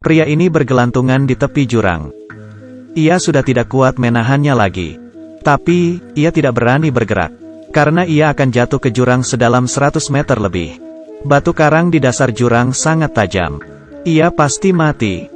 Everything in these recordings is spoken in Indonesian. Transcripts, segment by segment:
Pria ini bergelantungan di tepi jurang. Ia sudah tidak kuat menahannya lagi. Tapi, ia tidak berani bergerak. Karena ia akan jatuh ke jurang sedalam 100 meter lebih. Batu karang di dasar jurang sangat tajam. Ia pasti mati.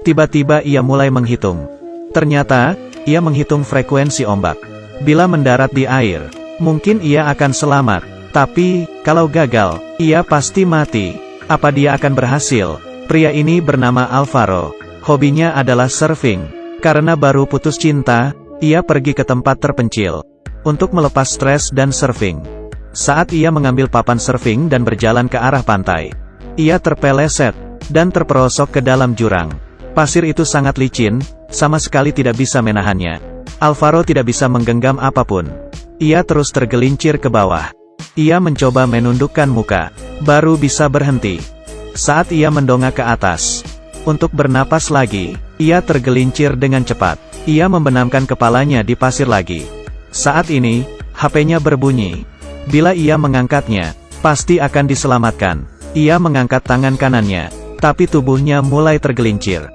Tiba-tiba ia mulai menghitung. Ternyata, ia menghitung frekuensi ombak. Bila mendarat di air, mungkin ia akan selamat. Tapi, kalau gagal, ia pasti mati. Apa dia akan berhasil? Pria ini bernama Alvaro. Hobinya adalah surfing. Karena baru putus cinta, ia pergi ke tempat terpencil untuk melepas stres dan surfing. Saat ia mengambil papan surfing dan berjalan ke arah pantai, ia terpeleset dan terperosok ke dalam jurang. Pasir itu sangat licin, sama sekali tidak bisa menahannya. Alvaro tidak bisa menggenggam apapun. Ia terus tergelincir ke bawah. Ia mencoba menundukkan muka, baru bisa berhenti. Saat ia mendongak ke atas untuk bernapas lagi, ia tergelincir dengan cepat. Ia membenamkan kepalanya di pasir lagi. Saat ini, HP-nya berbunyi. Bila ia mengangkatnya, pasti akan diselamatkan. Ia mengangkat tangan kanannya, tapi tubuhnya mulai tergelincir.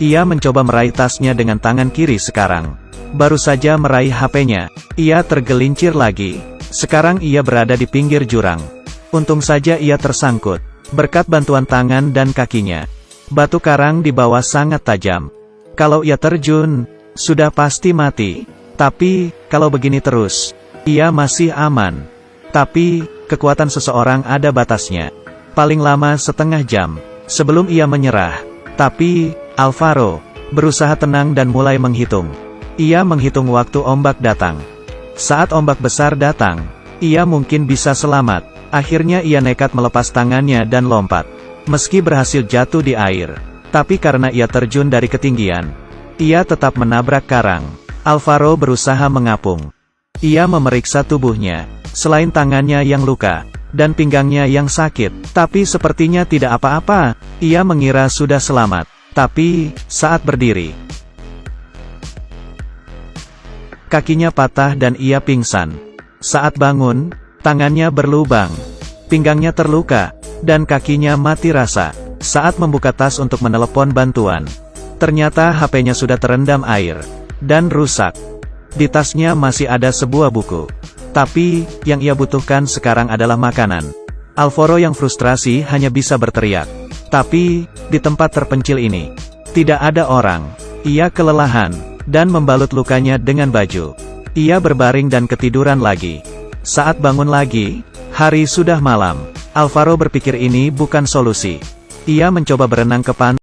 Ia mencoba meraih tasnya dengan tangan kiri sekarang. Baru saja meraih HP-nya, ia tergelincir lagi. Sekarang ia berada di pinggir jurang. Untung saja ia tersangkut. Berkat bantuan tangan dan kakinya, batu karang di bawah sangat tajam. Kalau ia terjun, sudah pasti mati. Tapi, kalau begini terus, ia masih aman. Tapi, kekuatan seseorang ada batasnya. Paling lama setengah jam, sebelum ia menyerah. Tapi, Alvaro berusaha tenang dan mulai menghitung. Ia menghitung waktu ombak datang. Saat ombak besar datang, ia mungkin bisa selamat. Akhirnya ia nekat melepas tangannya dan lompat. Meski berhasil jatuh di air, tapi karena ia terjun dari ketinggian, ia tetap menabrak karang. Alvaro berusaha mengapung. Ia memeriksa tubuhnya, selain tangannya yang luka, dan pinggangnya yang sakit, tapi sepertinya tidak apa-apa. Ia mengira sudah selamat. Tapi, saat berdiri, kakinya patah dan ia pingsan. Saat bangun, tangannya berlubang, pinggangnya terluka, dan kakinya mati rasa. Saat membuka tas untuk menelepon bantuan, ternyata HP-nya sudah terendam air dan rusak. Di tasnya masih ada sebuah buku. Tapi, yang ia butuhkan sekarang adalah makanan. Alvaro yang frustrasi hanya bisa berteriak. Tapi, di tempat terpencil ini, tidak ada orang. Ia kelelahan, dan membalut lukanya dengan baju. Ia berbaring dan ketiduran lagi. Saat bangun lagi, hari sudah malam. Alvaro berpikir ini bukan solusi. Ia mencoba berenang ke pantai.